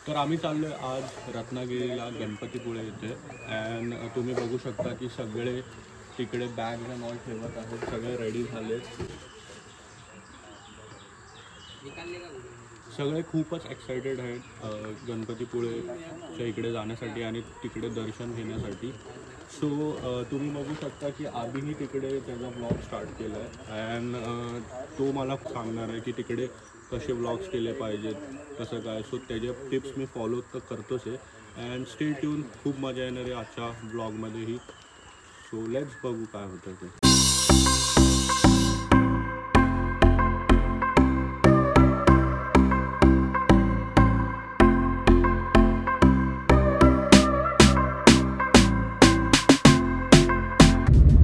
तर आम्ही चाललोय आज रत्नागिरीला गणपतीपुळे येथे अँड तुम्ही बघू शकता की सगळे तिकडे बॅग अँड ऑल ठेवत आहेत, सगळे रेडी झालेत, सगळे खूपच एक्सायटेड आहेत गणपतीपुळेच्या इकडे जाण्यासाठी आणि तिकडे दर्शन घेण्यासाठी. सो तुम्ही बघू शकता की आधीही तिकडे त्याचा ब्लॉग स्टार्ट केला आहे अँड तो मला सांगणार आहे की तिकडे कसे ब्लॉग्स केले पाहिजेत, कसं काय. सो त्याचे टिप्स मी फॉलो तर करतोच आहे अँड स्टे ट्यून, खूप मजा येणार आहे आजच्या ब्लॉगमध्येही. सो लेट्स बघू काय होतं ते.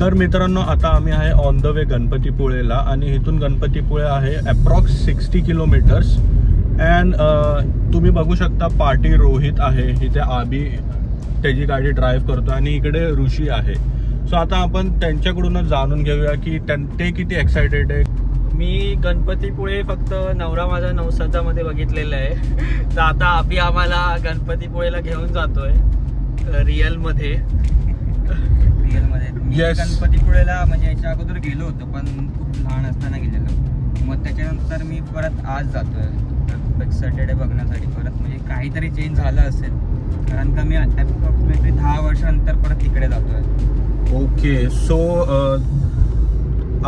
तर मित्रांनो, आता आम्ही आहे ऑन द वे गणपतीपुळेला आणि इथून गणपतीपुळे आहे अप्रॉक्स 60 किलोमीटर्स अँड तुम्ही बघू शकता पार्टी रोहित आहे इथे, आबी त्याची गाडी ड्राईव्ह करतो आणि इकडे ऋषी आहे. सो आता आपण त्यांच्याकडूनच जाणून घेऊया की ते किती एक्सायटेड आहे. मी गणपतीपुळे फक्त नवरा माझा नवसाच्यामध्ये बघितलेलं आहे, तर आता आबी आम्हाला गणपतीपुळेला घेऊन जातोय रिअलमध्ये. Yes. गणपतीपुळेला म्हणजे याच्या अगोदर गेलो होतो पण खूप लहान असताना गेलेलो, मग त्याच्यानंतर मी परत आज जातोय सॅटर्डे बघण्यासाठी परत, म्हणजे काहीतरी चेंज झालं असेल कारण का मी अप्रॉक्सिमेटली 10 वर्षानंतर परत तिकडे जातोय. ओके. सो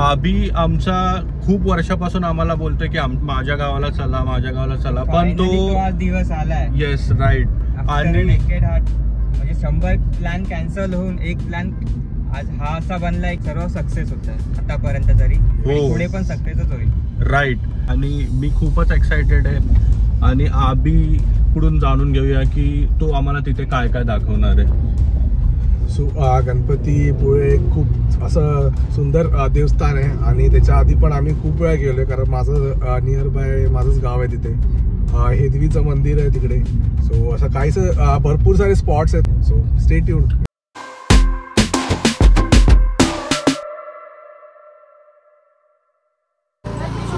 आबी आमचा खूप वर्षापासून आम्हाला बोलतोय की माझ्या गावाला चला, माझ्या गावाला चला, पण तो आज दिवस आलाय. Yes right. आणि म्हणजे 100 प्लॅन कॅन्सल होऊन एक प्लॅन आज हा असा बनलाय, सर्व सक्सेस होत आहे आतापर्यंत तरी. पुढे पण सक्सेसच होईल. राईट. आणि मी खूपच एक्सायटेड आहे आणि आबी कडून जाणून घेऊया की तो आम्हाला तिथे काय काय दाखवणार आहे. सो गणपतीपुळे खूप असं सुंदर देवस्थान आहे आणि त्याच्या आधी पण आम्ही खूप वेळा गेलोय कारण माझं नियर बाय माझंच गाव आहे तिथे. हेदवीचं मंदिर आहे तिकडे. सो असं काहीच भरपूर सारे स्पॉट्स आहेत. So stay tuned.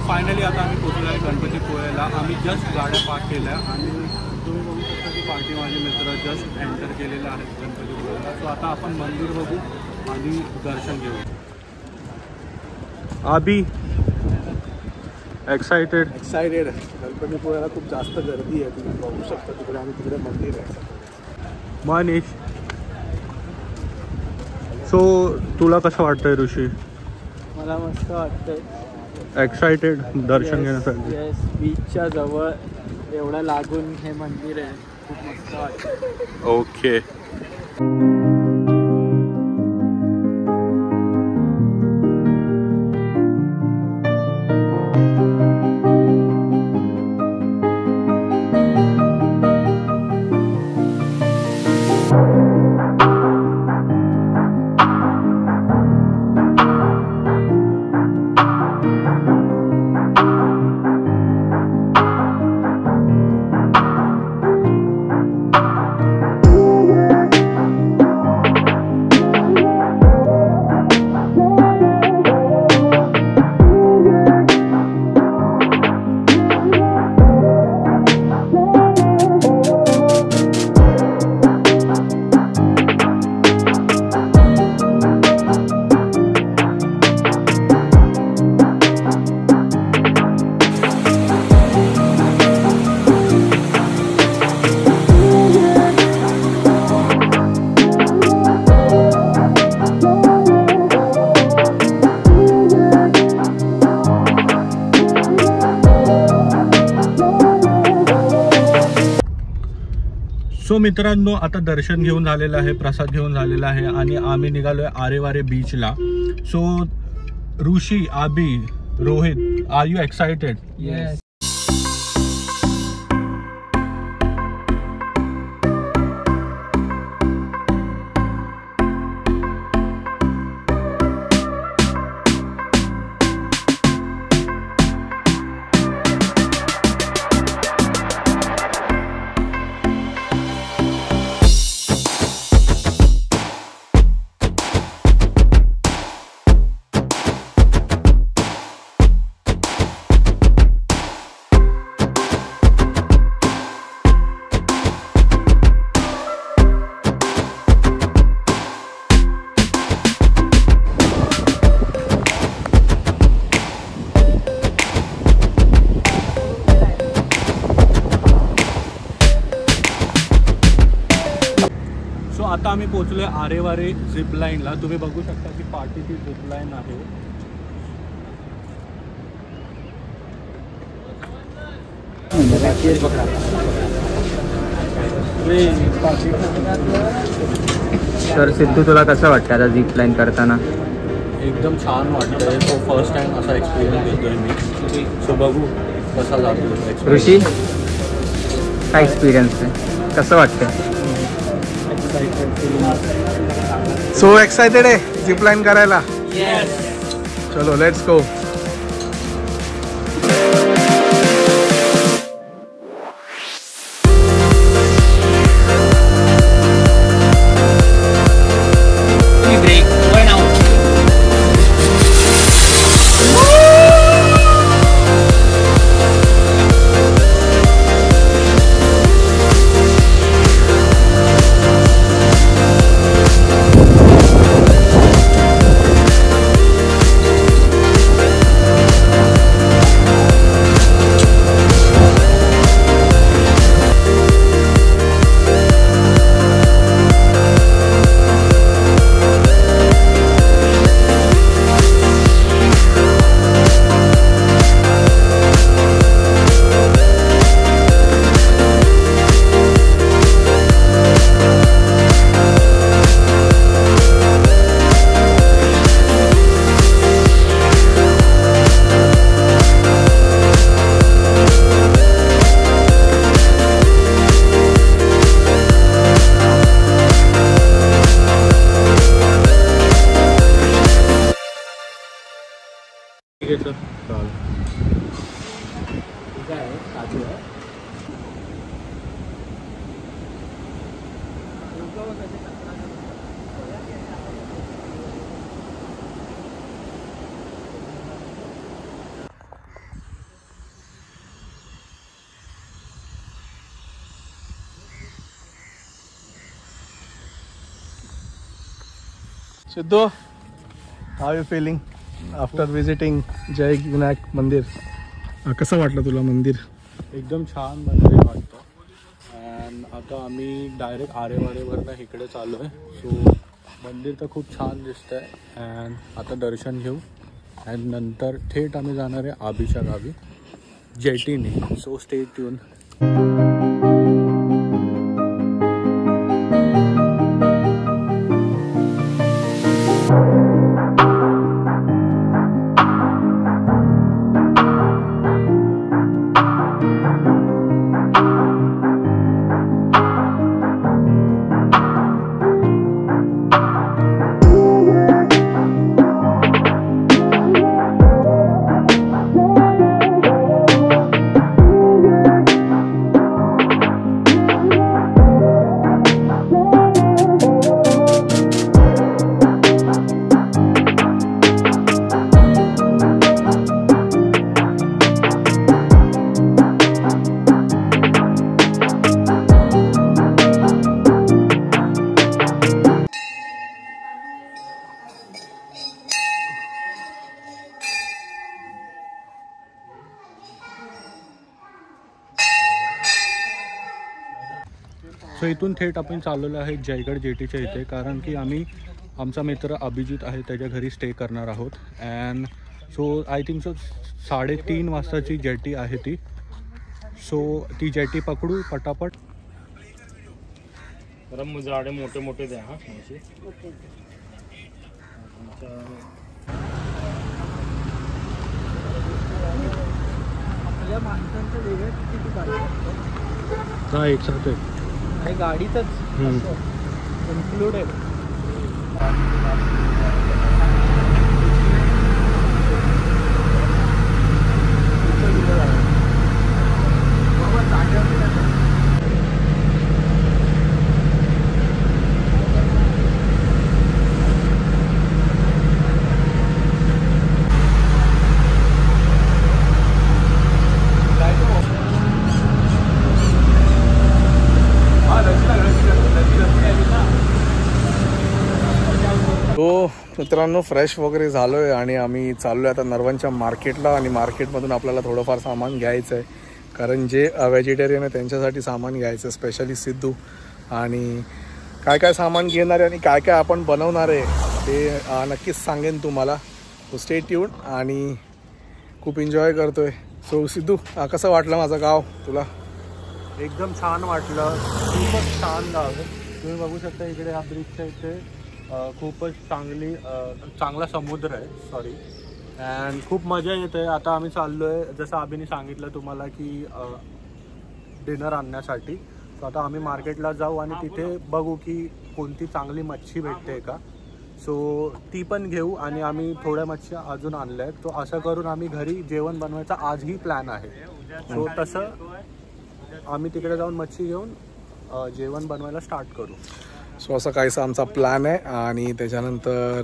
फायनली आता आम्ही पोहोचलो आहे गणपतीपुळेला. आम्ही जस्ट गाड्या पार्क केल्या आणि तुम्ही बघू शकता की पार्टी माझे मित्र जस्ट एंटर केलेले आहेत गणपतीपुळेला. सो आता आपण मंदिर बघू आणि दर्शन घेऊ. आबी एक्सायटेड गणपतीपुळेला खूप जास्त गर्दी आहे, तुम्ही बघू शकता तिकडे आणि तिकडे मंदिर आहे. मनीष, सो तुला कसं वाटतंय ऋषी? मला मस्त वाटतंय. एक्सायटेड दर्शन घेण्यासाठी. येस, बीचच्या जवळ एवढं लागून हे मंदिर आहे, खूप मस्त वाटतं. ओके. सो मित्रांनो, आता दर्शन घेऊन झालेलं आहे, प्रसाद घेऊन झालेला आहे आणि आम्ही निघालोय आरेवारे बीचला. So Rishi, Aabi, Rohit, are you excited? Yes. आता आम्ही पोहोचलोय आरेवारे झिपलाईनला. तुम्ही बघू शकता की पाठीची झिपलाईन आहे. तर सिद्धू तुला कसं वाटतं आता झिप लाईन करताना? एकदम छान वाटतंय. तो फर्स्ट टाइम असा एक्सपिरियन्स घेतोय मी. सो बघू कसा जातो. ऋषी काय एक्सपिरियन्स आहे, कसं वाटतं? सो एक्साइटेड आहे झिप लाईन करायला. चलो let's go. Siddhu, how you feeling after visiting Jai Vinayak मंदिर? कसं वाटलं तुला मंदिर? एकदम छान मंदिर वाटतं. अँड आता आम्ही डायरेक्ट आरेवारेवरनं इकडे चालू आहे. सो मंदिर तर खूप छान दिसतंय. अँड आता दर्शन घेऊ अँड नंतर थेट आम्ही जाणार आहे आबीच्या गावी जेटीने. So stay tuned. सो इथून थेट आपण चाललेलो आहे जयगड जेटीच्या इथे. कारण की आम्ही आमचा मित्र अभिजित आहे त्याच्या घरी स्टे करणार आहोत. And so I think so 3:30 वाजताची जेटी आहे ती. सो ती जेटी पकडू पटापट. गरम जाडे मोठे मोठे द्या. हां आपल्या माणसांचं वेगळं किती गाडी हा एक साथ आहे. आणि गाडीतच इन्क्लूड आहे. तो मित्रांनो फ्रेश वगैरे झालो आहे आणि आम्ही चाललो आहे आता नरवणच्या मार्केटला. आणि मार्केटमधून आपल्याला थोडंफार सामान घ्यायचं आहे. कारण जे व्हेजिटेरियन आहे त्यांच्यासाठी सामान घ्यायचं आहे. स्पेशली सिद्धू आणि काय काय सामान घेणार आहे आणि काय काय आपण बनवणार आहे ते नक्कीच सांगेन तुम्हाला. सो स्टे ट्यून आणि खूप एन्जॉय करतोय. सो सिद्धू कसं वाटलं माझं गाव तुला? एकदम छान वाटलं, खूपच छान गाव आहे. तुम्ही बघू शकता इकडे ह्या ब्रिजच्या इथे खूपच चांगला समुद्र आहे. सॉरी. अँड खूप मजा येते. आता आम्ही चाललो आहे, जसं अभिने सांगितलं तुम्हाला की डिनर आणण्यासाठी. सो आता आम्ही मार्केटला जाऊ आणि तिथे बघू की कोणती चांगली मच्छी भेटते का. सो ती पण घेऊ आणि आम्ही थोड्या मच्छी अजून आणल्या आहेत. तो असं करून आम्ही घरी जेवण बनवायचा आजही प्लॅन आहे. सो तसं आम्ही तिकडे जाऊन मच्छी घेऊन जेवण बनवायला स्टार्ट करू. सो असं काहीसा आमचा प्लॅन आहे. आणि त्याच्यानंतर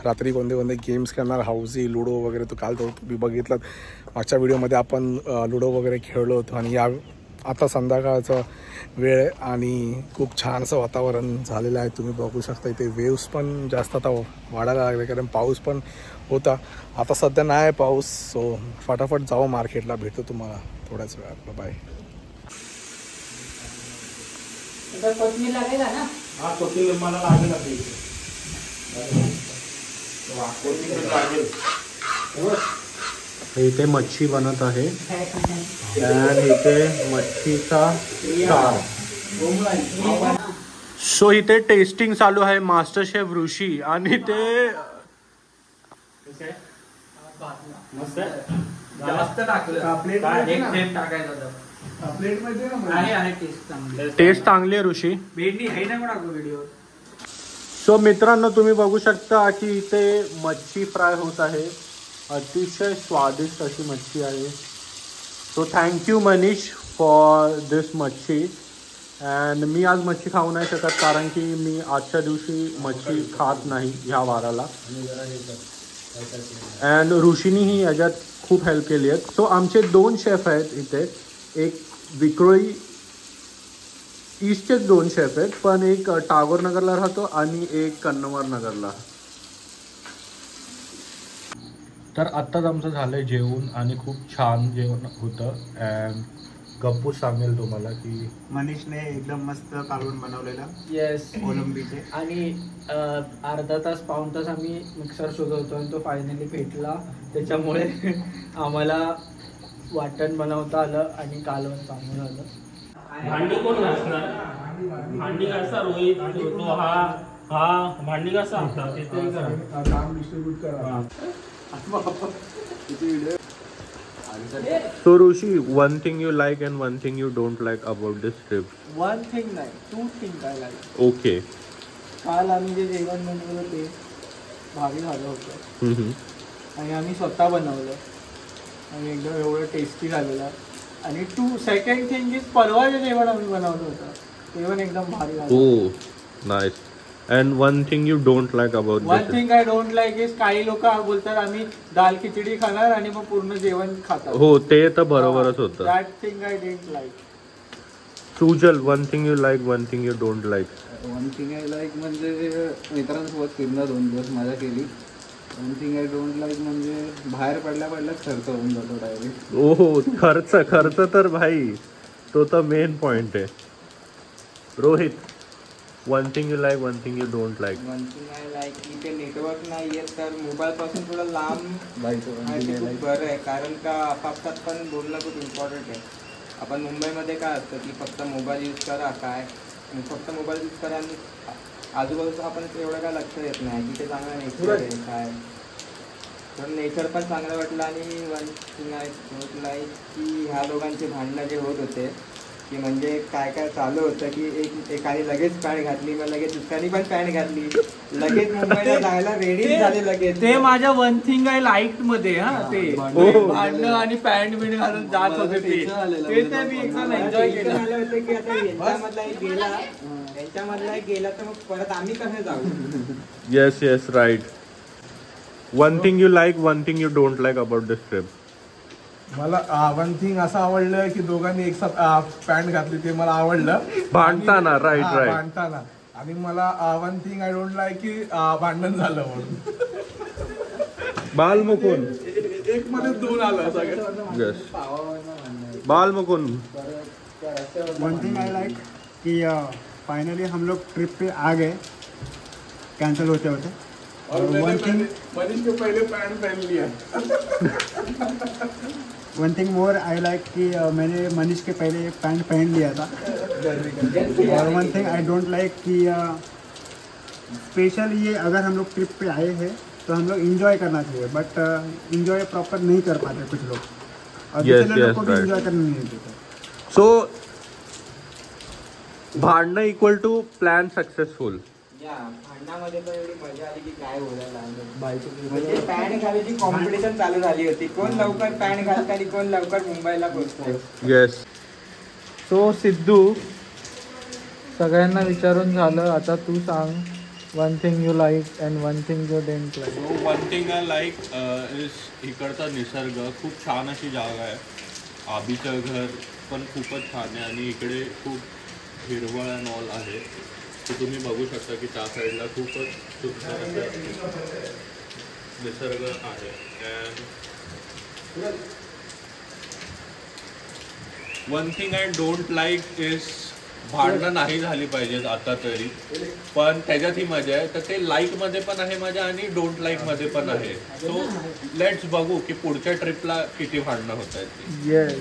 रात्री कोणते कोणते गेम्स खेळणार, हाऊसी, लुडो वगैरे. तो काल तो तुम्ही बघितलं मागच्या व्हिडिओमध्ये आपण लुडो वगैरे खेळलो होतो. आणि आता संध्याकाळचा वेळ आहे आणि खूप छान असं वातावरण झालेलं आहे. तुम्ही बघू शकता इथे वेव्स पण जास्त आता वाढायला लागले कारण पाऊस पण होता. आता सध्या नाही आहे पाऊस. सो फटाफट जाऊ मार्केटला. भेटतो तुम्हाला थोड्याच वेळात. बाय. कोथिंबीर लागेल ना? हा कोथिंबीर मला लागेल आता इथे मच्छी बनत आहे आणि इथे मच्छीचा स्टार. सो इथे टेस्टिंग चालू आहे मास्टर शेफ ऋषी आणि ते जास्त टाकलं. टेस्ट चांगली आहे ऋषी. सो मित्रांनो तुम्ही बघू शकता की इथे मच्छी फ्राय होत आहे. अतिशय स्वादिष्ट अशी मच्छी आहे. सो थँक्यू मनीष फॉर दिस मच्छी. अँड मी आज मच्छी खाऊ नाही शकत कारण की मी आजच्या दिवशी मच्छी खात नाही ह्या वाराला. अँड ऋषीनीही याच्यात खूप हेल्प केली आहे. सो आमचे 2 शेफ आहेत इथे. एक विक्रोळी ईस्टचेच 2 शेफ आहेत, पण एक टागोर नगरला राहतो आणि एक कन्नवर नगरला. तर आत्ताच आमचं झालंय जेवण आणि खूप छान जेवण होतं. अँड गप्पू सांगेल तुम्हाला की मनीषने एकदम मस्त कालवण बनवलेला. येस. कोलंबीचे. आणि अर्धा तास पाऊण तास आम्ही मिक्सर शोधवतो आणि तो फायनली भेटला. त्याच्यामुळे आम्हाला वाटण बनवता आलं आणि कालवण चांगलं झालं. भांडी कोण घासणार? भांडी घासा रोहित. तो हा भांडी घासा. काम डिस्ट्रीब्यूट करा. So Rushi, one thing you like and one thing you don't like about this trip. One thing नाही, 2 थिंग काय लाईक. Okay. काल आम्ही जे जेवण बनवलं ते भारी झालं होतं आणि आम्ही स्वतः बनवलं आणि एकदम एवढं टेस्टी झालेलं. आणि 2nd थिंग इज परवा जे जेवण आम्ही बनवलं होतं ते पण एकदम भारी झालं. Oh, nice. And one thing you don't like about one this thing I don't like is काही लोक बोलतात आम्ही दाल खिचडी खाणार आणि मग पूर्ण जेवण खातात. हो ते तर बरोबरच होतं. That thing I didn't like. Sujal, one thing you like, one thing you don't like. One thing I like म्हणजे मित्रांसोबत फिरणं 2 दिवस मजा केली. One thing I don't like म्हणजे बाहेर पडल्या खर्च होऊन जातो डायरेक्ट. ओहो खर्च तर भाई तो तर मेन पॉइंट आहे. Rohit, one thing you like, one thing you don't like. One thing I like की ते नेटवर्क नाही येत तर मोबाईलपासून थोडं लांब आहे ते खूप बरं आहे. कारण का आपापसात पण बोलणं खूप इम्पॉर्टंट आहे. आपण मुंबईमध्ये काय असतं की फक्त मोबाईल यूज करा काय फक्त मोबाईल यूज करा आणि आजूबाजूचं आपण एवढं काय लक्ष देत नाही की ते चांगलं नेचर आहे काय. तर नेचर पण चांगलं वाटलं. आणि one thing I don't like की ह्या दोघांचे भांडणं जे होत होते की म्हणजे काय चालू होतं की एकाने लगेच पॅन्ट घातली मग लगेच दुसऱ्याने पण पॅन्ट घातली लगेच मुंबईला जायला रेडी झाले लगेच. ते माझ्या वन थिंग आय लाईक मध्ये ते भांडणं आणि पॅन्ट बिंट घालून जात होते ते मी एकदम एन्जॉय केलं. झालं होतं की आता यांच्यामधला एक गेला तर मग परत आम्ही कसं जाऊ. Yes right. One thing you like, one thing you don't like about this trip. मला वन थिंग असं आवडलं की दोघांनी एक साथ पॅन्ट घातली ते मला आवडलं भांडताना. राईट भांडताना. आणि मला one thing I don't like की भांडण झालं म्हणून. बालमुकुंद एक मध्ये 2 आलं सगळं. Yes Balmukund. One thing I like की फाइनली हम लोग ट्रिप पे आ गए कैंसिल होते होते। और मनीष के पहले पैंट पहन लिया। One thing more I like कि मैंने मनीष के पहले पैंट पहन लिया था। और one thing I don't like कि स्पेशल ये अगर हम लोग ट्रिप पे आए हैं तो हम लोग इंजॉय करना चाहिए, बट इंजॉय प्रॉपर नहीं कर पाते कुछ लोग, और दूसरे लोग को भी इंजॉय करने नहीं देते। सो भांडणं इक्वल टू प्लॅन सक्सेसफुल. भांडणामध्ये पण एवढी मजा आली की काय बोलायला. म्हणजे पॅन्ट घालायची कॉम्पिटिशन चालू झाली होती, कोण लवकर पॅन्ट घालतं आणि कोण लवकर मुंबईला पोहोचतंय. येस. सो सिद्धू, सगळ्यांना विचारून झालं, आता तू सांग one thing you like and one thing you don't like. So one thing I like is इकडचा निसर्ग खूप छान अशी जागा आहे. आबीचं घर पण खूपच छान आहे आणि इकडे खूप हिरवळ अँड ऑल आहे. तर तुम्ही बघू शकता की त्या साईडला खूपच सुंदर असं निसर्ग आहे. And one thing I don't like is भांडणं नाही झाली पाहिजेत आता तरी, पण त्याच्यात ही मजा आहे. तर ते लाईकमध्ये पण आहे मजा आणि डोंट लाईकमध्ये पण आहे. सो लेट्स बघू की पुढच्या ट्रिपला किती भांडणं होत आहेत. येस.